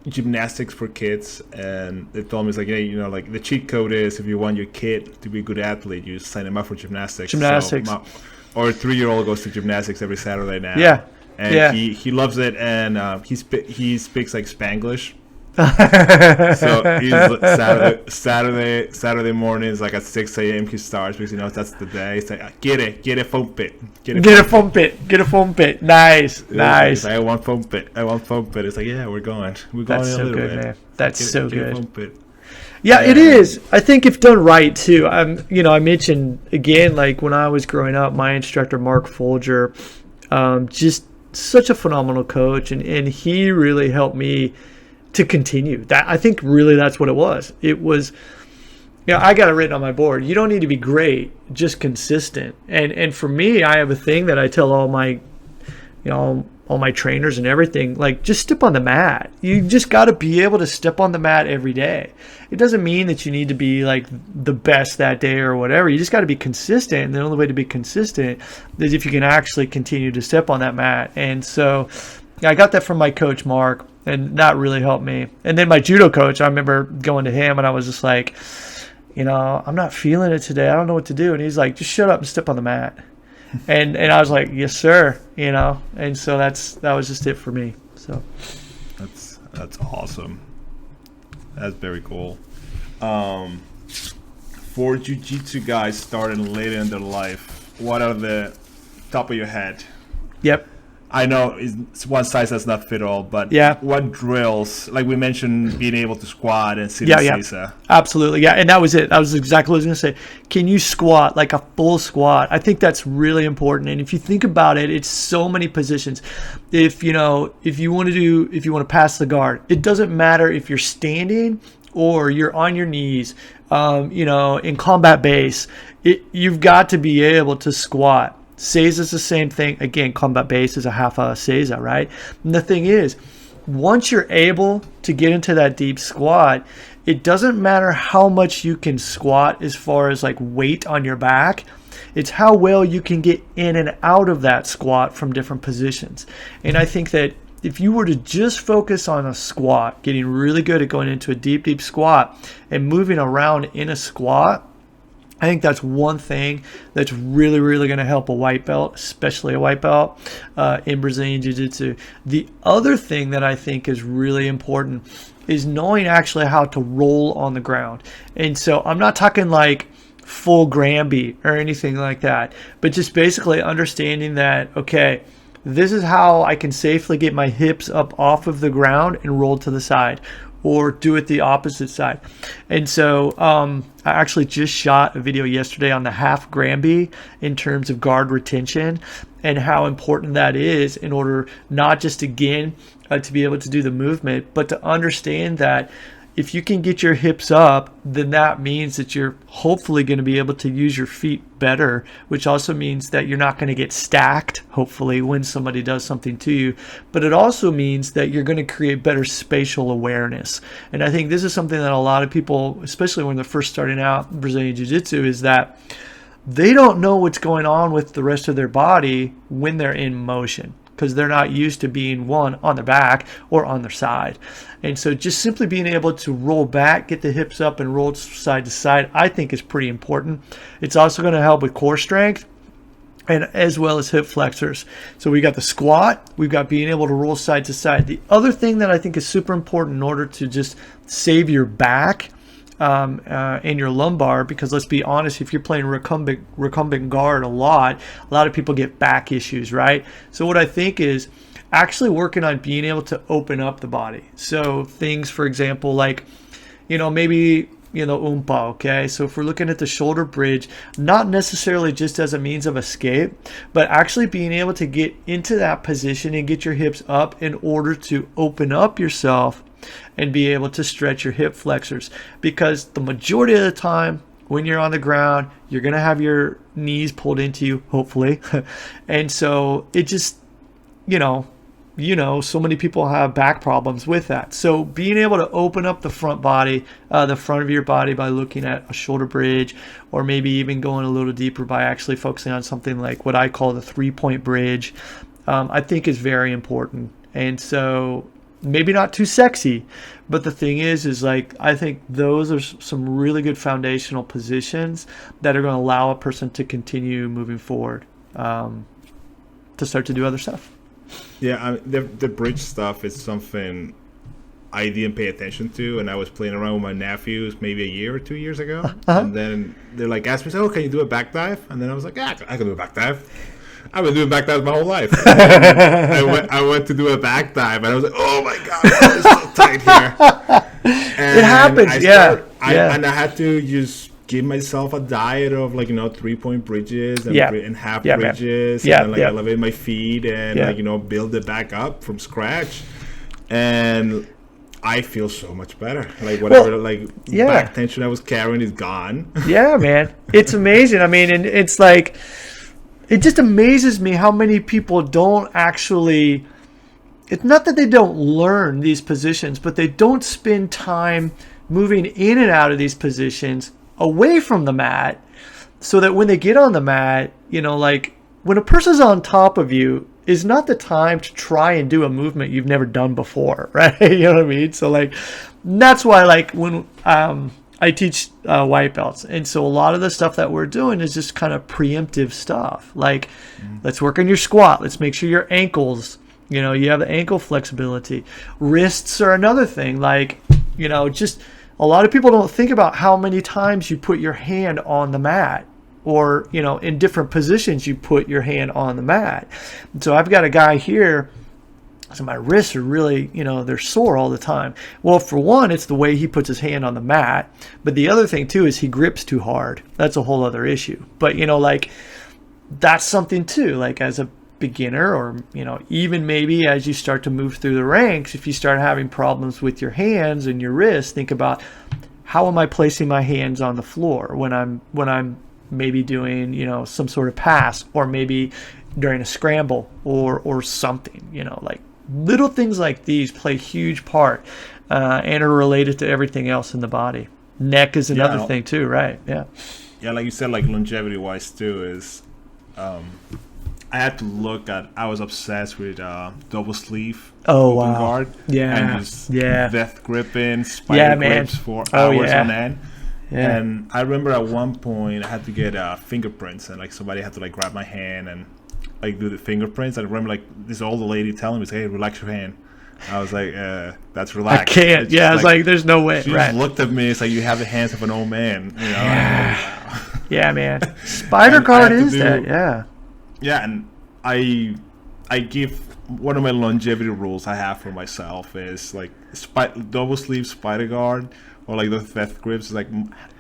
S2: gymnastics for kids, and they told me it's like, hey, you know, like the cheat code is if you want your kid to be a good athlete, you sign them up for gymnastics. So or a 3-year-old goes to gymnastics every Saturday now. Yeah, and he loves it, and he speaks like Spanglish. So he's Saturday mornings, like at 6 a.m. he starts because he knows that's the day. He's like, get a foam pit, get a foam pit. Nice. Like, I want foam pit. It's like, yeah, we're going.
S3: That's so good, man. That's so good.
S2: Foam pit.
S3: Yeah, it is. I think if done right too. You know, I mentioned again, like when I was growing up, my instructor Mark Folger, just such a phenomenal coach, and he really helped me to continue that. I think really that's what it was. It was, you know, I got it written on my board. You don't need to be great, just consistent. And for me, I have a thing that I tell all my, you know, all my trainers and everything, like just step on the mat. You just got to be able to step on the mat every day. It doesn't mean that you need to be like the best that day or whatever. You just got to be consistent. And the only way to be consistent is if you can actually continue to step on that mat. And so I got that from my coach, Mark. And that really helped me. And then my judo coach, I remember going to him and I was just like, you know, I'm not feeling it today. I don't know what to do. And he's like, just shut up and step on the mat. and I was like, yes, sir. You know, and so that was just it for me. So
S2: that's awesome. That's very cool. For jiu-jitsu guys starting later in their life, what are the top of your head?
S3: Yep.
S2: I know it's one size does not fit all, but what drills, like we mentioned, being able to squat and sit in sisa.
S3: Absolutely, yeah, and that was it. That was exactly what I was going to say. Can you squat, like a full squat? I think that's really important. And if you think about it, it's so many positions. If you want to pass the guard, it doesn't matter if you're standing or you're on your knees. You know, in combat base, you've got to be able to squat. Seiza is the same thing. Again, combat base is a half a Seiza, right? And the thing is, once you're able to get into that deep squat, it doesn't matter how much you can squat as far as like weight on your back. It's how well you can get in and out of that squat from different positions. And I think that if you were to just focus on a squat, getting really good at going into a deep squat and moving around in a squat, I think that's one thing that's really, really going to help a white belt, especially a white belt in Brazilian Jiu-Jitsu. The other thing that I think is really important is knowing actually how to roll on the ground. And so I'm not talking like full Granby or anything like that, but just basically understanding that, okay, this is how I can safely get my hips up off of the ground and roll to the side. or do it the opposite side. And so I actually just shot a video yesterday on the half Granby in terms of guard retention and how important that is in order not just, again, to be able to do the movement, but to understand that if you can get your hips up, then that means that you're hopefully going to be able to use your feet better, which also means that you're not going to get stacked, hopefully, when somebody does something to you. But it also means that you're going to create better spatial awareness. And I think this is something that a lot of people, especially when they're first starting out Brazilian Jiu-Jitsu, is that they don't know what's going on with the rest of their body when they're in motion, because they're not used to being one on their back or on their side. And so just simply being able to roll back, get the hips up and roll side to side, I think is pretty important. It's also going to help with core strength and as well as hip flexors. So we got the squat, we've got being able to roll side to side. The other thing that I think is super important in order to just save your back and your lumbar, because let's be honest, if you're playing recumbent guard a lot of people get back issues, right? So what I think is actually working on being able to open up the body. So things, for example, like, maybe, umpa, okay? So if we're looking at the shoulder bridge, not necessarily just as a means of escape, but actually being able to get into that position and get your hips up in order to open up yourself and be able to stretch your hip flexors. Because the majority of the time when you're on the ground, you're going to have your knees pulled into you, hopefully. And so it just, so many people have back problems with that. So being able to open up the front body, the front of your body by looking at a shoulder bridge, or maybe even going a little deeper by actually focusing on something like what I call the 3-point bridge, I think is very important. And so maybe not too sexy, but the thing is like, I think those are some really good foundational positions that are going to allow a person to continue moving forward, to start to do other stuff.
S2: Yeah, the bridge stuff is something I didn't pay attention to, and I was playing around with my nephews maybe a year or 2 years ago, and then they're like, asked me, "Oh, can you do a back dive?" And then I was like, "Yeah, I can do a back dive." I've been doing back dives my whole life. I went to do a back dive, and I was like, "Oh my god, it's so tight here." And
S3: it happens,
S2: and I had to just give myself a diet of 3-point bridges and half bridges, and elevate my feet and build it back up from scratch, and I feel so much better. Back tension I was carrying is gone.
S3: Yeah, man, it's amazing. I mean, and it's like, it just amazes me how many people don't actually, it's not that they don't learn these positions, but they don't spend time moving in and out of these positions away from the mat, so that when they get on the mat, when a person's on top of you is not the time to try and do a movement you've never done before, right? You know what I mean? So that's why when I teach white belts, and so a lot of the stuff that we're doing is just kind of preemptive stuff. Let's work on your squat. Let's make sure your ankles, you have the ankle flexibility. Wrists are another thing. Just a lot of people don't think about how many times you put your hand on the mat, or in different positions you put your hand on the mat. And so I've got a guy here, so my wrists are really, they're sore all the time. Well, for one, it's the way he puts his hand on the mat. But the other thing, too, is he grips too hard. That's a whole other issue. But, that's something, too. As a beginner, or, even maybe as you start to move through the ranks, if you start having problems with your hands and your wrists, think about, how am I placing my hands on the floor when I'm maybe doing, some sort of pass, or maybe during a scramble or something, little things like these play a huge part, and are related to everything else in the body. Neck is another thing too, right? Yeah.
S2: Yeah, like you said, longevity wise too, is I had to look at, I was obsessed with double sleeve open guard.
S3: Yeah.
S2: And just death gripping, spider grips for hours on end. Yeah. And I remember at one point I had to get fingerprints, and somebody had to grab my hand and do the fingerprints. I remember this old lady telling me, "Hey, relax your hand." I was like, "That's relaxed."
S3: I can't. I was like, "There's no way."
S2: She just looked at me. It's like, you have the hands of an old man.
S3: Yeah, man. Spider guard is that? Yeah.
S2: Yeah, and I I give one of my longevity rules I have for myself is like double sleeve spider guard or like the death grips. Like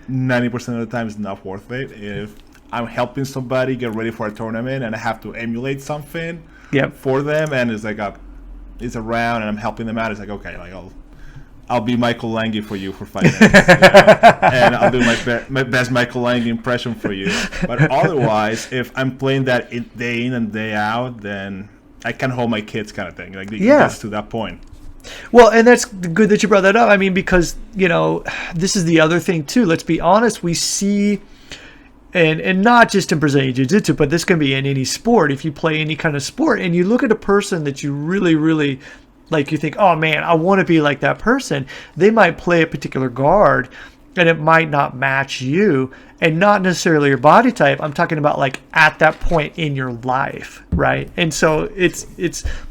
S2: 90% of the time, it's not worth it. If I'm helping somebody get ready for a tournament and I have to emulate something for them, and it's like it's around and I'm helping them out, it's like, okay, like I'll be Michael Lange for you for 5 minutes, and I'll do my best Michael Lange impression for you. But otherwise, if I'm playing that day in and day out, then I can hold my kids kind of thing. Like it gets to that point.
S3: Well, and that's good that you brought that up. I mean, because, this is the other thing too. Let's be honest. We see, and not just in Brazilian Jiu-Jitsu, but this can be in any sport. If you play any kind of sport and you look at a person that you really, really like, you think, oh man, I want to be like that person. They might play a particular guard and it might not match you and not necessarily your body type. I'm talking about like at that point in your life, right? And so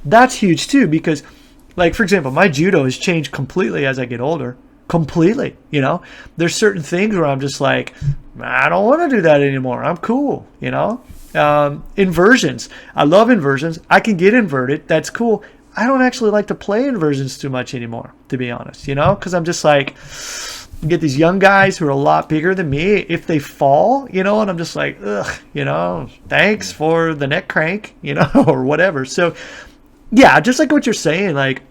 S3: that's huge too, because like, for example, my judo has changed completely as I get older. Completely, There's certain things where I'm just like, I don't want to do that anymore. I'm cool, Inversions. I love inversions. I can get inverted. That's cool. I don't actually like to play inversions too much anymore, to be honest, because I'm just like, you get these young guys who are a lot bigger than me. If they fall, and I'm just like, ugh, thanks for the neck crank, or whatever. So, yeah, just like what you're saying, like,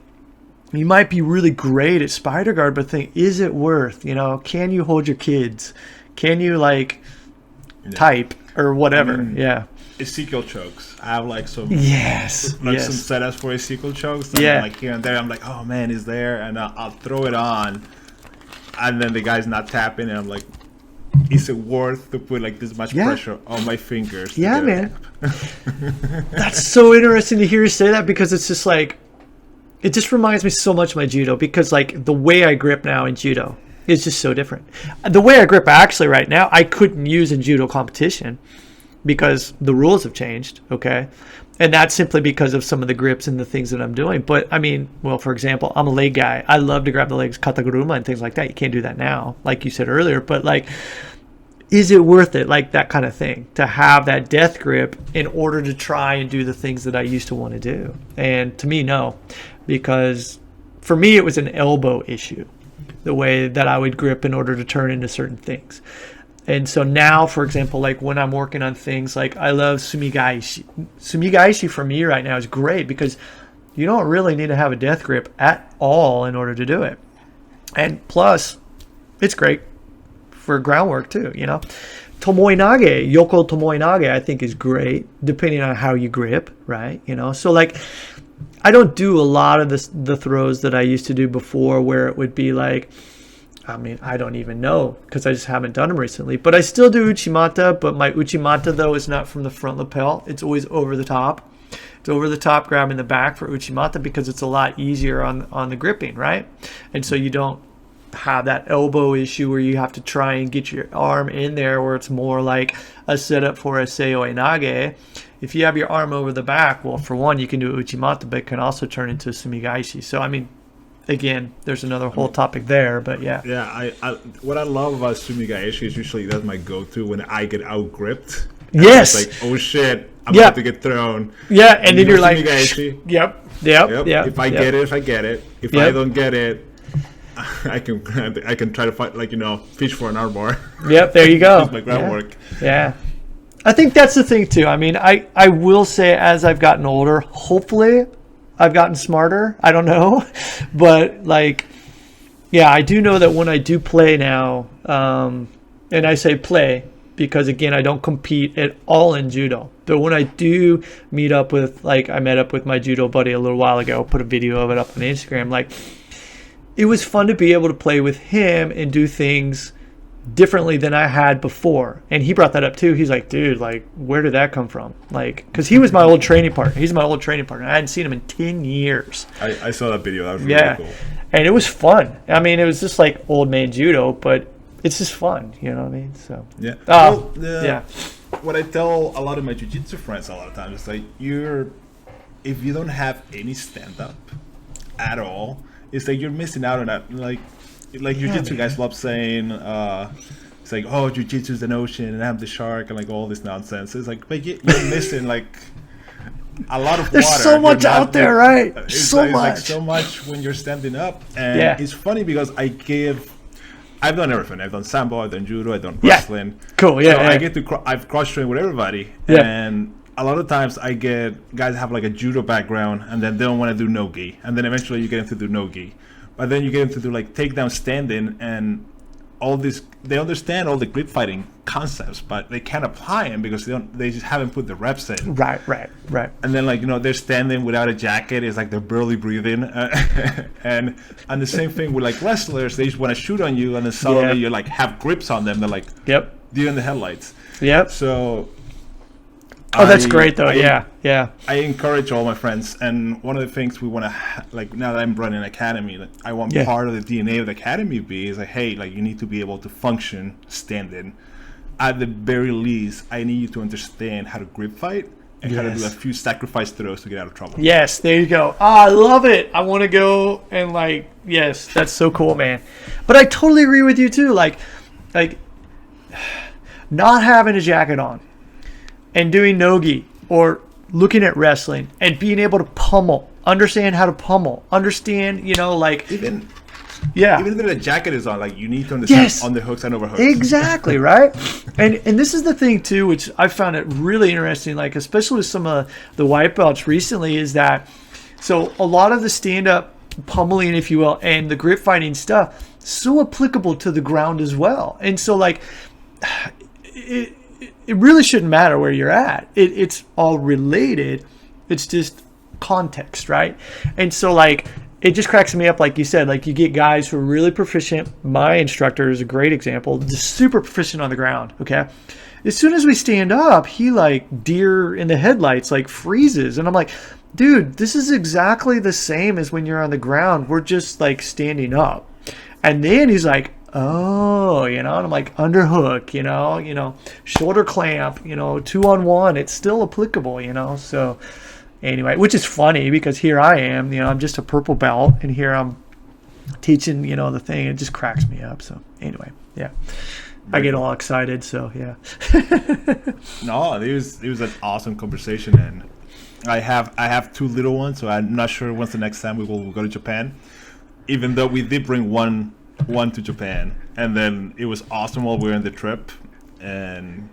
S3: you might be really great at spider guard, but think, is it worth, can you hold your kids? Can you, type or whatever?
S2: Ezekiel chokes. I have some
S3: some
S2: setups for Ezekiel chokes. And here and there, I'm like, oh man, he's there, and I'll throw it on, and then the guy's not tapping, and I'm like, is it worth to put this much pressure on my fingers?
S3: Yeah, man. That's so interesting to hear you say that, because it's just like, it just reminds me so much of my judo, because the way I grip now in judo is just so different. The way I grip actually right now, I couldn't use in judo competition because the rules have changed, okay? And that's simply because of some of the grips and the things that I'm doing. But, I mean, well, for example, I'm a leg guy. I love to grab the legs, kataguruma and things like that. You can't do that now, like you said earlier. But, is it worth it, that kind of thing, to have that death grip in order to try and do the things that I used to want to do? And to me, no, because for me, it was an elbow issue, the way that I would grip in order to turn into certain things. And so now, for example, when I'm working on things I love sumigaishi. Sumigaishi for me right now is great because you don't really need to have a death grip at all in order to do it. And plus, it's great for groundwork too, Tomoe-nage, Yoko Tomoe-nage, I think is great, depending on how you grip, right? So I don't do a lot of the throws that I used to do before, where it would be I don't even know, because I just haven't done them recently. But I still do uchimata, but my uchimata, though, is not from the front lapel. It's always over the top. It's over the top, grabbing the back for uchimata, because it's a lot easier on the gripping, right? And so you don't have that elbow issue where you have to try and get your arm in there, where it's more like a setup for a seoi nage. If you have your arm over the back, well, for one, you can do uchimata, but it can also turn into sumigaishi. So, I mean, again, there's another whole topic there, but yeah.
S2: Yeah, I what I love about sumigaishi is usually that's my go-to when I get out-gripped.
S3: Yes.
S2: It's like, oh shit, I'm about to get thrown.
S3: Yeah, and then you're like,
S2: sumigaishi.
S3: Yep.
S2: If I get it, I get it. If I don't get it, I can try to fight, fish for an armbar.
S3: Yep, there you go.
S2: That's my groundwork.
S3: Yeah. I think that's the thing too. I mean, I will say, as I've gotten older, hopefully I've gotten smarter. I don't know. But I do know that when I do play now, and I say play because, again, I don't compete at all in judo. But when I do meet up with, I met up with my judo buddy a little while ago, put a video of it up on Instagram, it was fun to be able to play with him and do things differently than I had before. And he brought that up too. He's like, dude, where did that come from? Because he was my old training partner. He's my old training partner. I hadn't seen him in 10 years.
S2: I saw that video. That was really cool.
S3: And it was fun. I mean, it was just like old man judo, but it's just fun. You know what I mean? So
S2: yeah. What I tell a lot of my jiu-jitsu friends a lot of times is if you don't have any stand-up at all, it's you're missing out on that. Jiu-jitsu guys love saying, it's oh, jiu-jitsu is an ocean and I'm the shark and all this nonsense. It's but you're missing a lot of
S3: There's
S2: water.
S3: so much out there, right? So much.
S2: Like so much when you're standing up. And it's funny because I've done everything. I've done sambo, I've done judo, I've done wrestling.
S3: Cool, yeah.
S2: So I've cross-trained with everybody.
S3: Yeah.
S2: And a lot of times I get guys have like a judo background and then they don't want to do no-gi. And then eventually you get them to do no-gi. But then you get them to do like takedown standing and all this. They understand all the grip fighting concepts, but they can't apply them because they just haven't put the reps in.
S3: Right.
S2: And then they're standing without a jacket. It's like they're barely breathing. and the same thing with like wrestlers. They just want to shoot on you, and then suddenly you like have grips on them. They're like, deer in the headlights.
S3: Yep.
S2: So.
S3: Oh, that's great though. Yeah.
S2: I encourage all my friends, and one of the things we want to now that I'm running an academy, I want part of the DNA of the academy is like, hey, like you need to be able to function standing. At the very least, I need you to understand how to grip fight and how to do a few sacrifice throws to get out of trouble.
S3: Yes, there you go. I love it. I want to go and yes, that's so cool, man. But I totally agree with you too. Like not having a jacket on and doing no-gi or looking at wrestling and being able to understand how to pummel,
S2: even if the jacket is on, like you need to understand underhooks and overhooks.
S3: Exactly, right? And this is the thing too, which I found it really interesting, like especially with some of the white belts recently, is that so a lot of the stand-up pummeling, if you will, and the grip fighting stuff, so applicable to the ground as well. And so it really shouldn't matter where you're at. It's all related. It's just context, right? And so it just cracks me up, like you said, like you get guys who are really proficient. My instructor is a great example, just super proficient on the ground, okay? As soon as we stand up, he deer in the headlights, freezes. And I'm like, dude, this is exactly the same as when you're on the ground. We're just standing up. And then he's like, oh, and I'm like, underhook, shoulder clamp, 2-on-1, it's still applicable, so anyway, which is funny because here I am, I'm just a purple belt and here I'm teaching, the thing. It just cracks me up. So anyway, I get all excited. So
S2: No, it was an awesome conversation, and I have two little ones, so I'm not sure when's the next time we will go to Japan, even though we did bring one to Japan, and then it was awesome while we were on the trip. And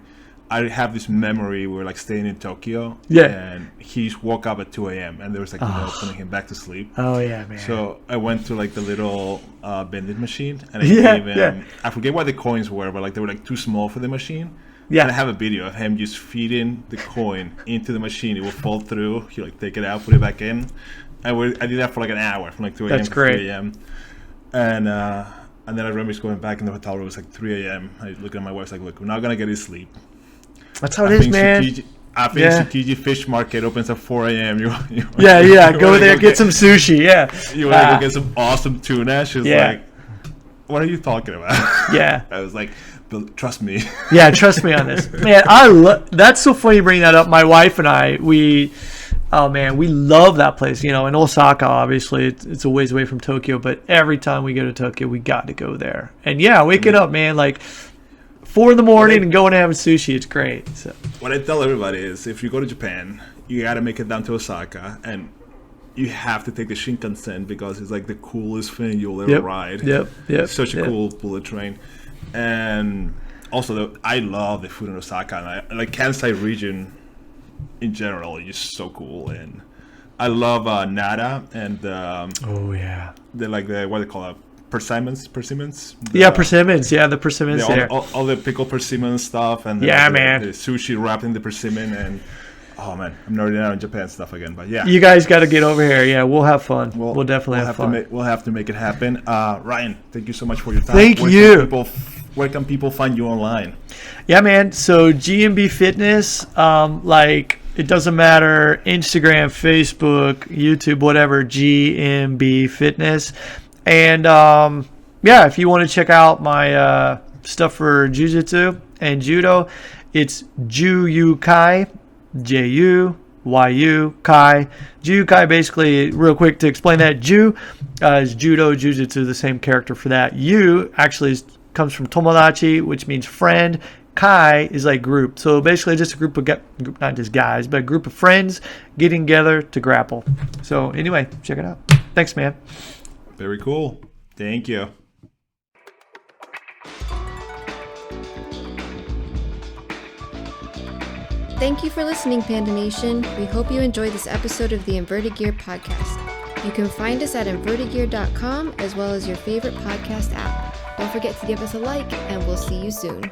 S2: I have this memory, we were staying in Tokyo, and he just woke up at 2 a.m. and there was no putting him back to sleep. Oh yeah, man. So I went to the little vending machine, and I gave him I forget what the coins were, but they were too small for the machine. Yeah. And I have a video of him just feeding the coin into the machine. It will fall through. He'll take it out, put it back in. I did that for an hour, from 2 a.m. to 3 a.m. And then I remember just going back in the hotel room. It was 3 a.m. I look at my wife, look, we're not gonna get any sleep.
S3: That's how it is, man.
S2: I think Tsukiji Fish Market opens at 4 a.m. You
S3: go there, get some sushi.
S2: You want to go get some awesome tuna? She was like, what are you talking about? I was like, trust me.
S3: Trust me on this, man. That's so funny you bring that up. My wife and I, we love that place. In Osaka, obviously, it's a ways away from Tokyo, but every time we go to Tokyo, we got to go there. And waking up, man, 4 a.m. and going and having sushi, it's great. So
S2: what I tell everybody is, if you go to Japan, you got to make it down to Osaka, and you have to take the Shinkansen because it's the coolest thing you'll ever ride. It's such a cool bullet train. And also, I love the food in Osaka, and Kansai region in general is just so cool. And I love Nara and the what do they call it? Persimmons.
S3: The persimmons. The persimmons there.
S2: All the pickled persimmon stuff, and the sushi wrapped in the persimmon, and oh man, I'm nerding out on Japan stuff again. But
S3: you guys got to get over here. Yeah, we'll have fun. We'll definitely have fun.
S2: We'll have to make it happen. Ryan, thank you so much for your time.
S3: Thank you.
S2: Where can people find you online?
S3: Yeah, man. So GMB Fitness, it doesn't matter, Instagram, Facebook, YouTube, whatever, GMB Fitness. And if you want to check out my stuff for Jiu-Jitsu and Judo, it's Ju-Kai, J-U-Y-U, Kai. Ju-Kai, basically, real quick to explain that, Ju is Judo, Jiu-Jitsu, the same character for that. U actually comes from Tomodachi, which means friend. Kai is like group. So basically just a group of, not just guys, but a group of friends getting together to grapple. So anyway, check it out. Thanks, man.
S2: Very cool. Thank you.
S1: Thank you for listening, Panda Nation. We hope you enjoyed this episode of the Inverted Gear podcast. You can find us at invertedgear.com as well as your favorite podcast app. Don't forget to give us a like, and we'll see you soon.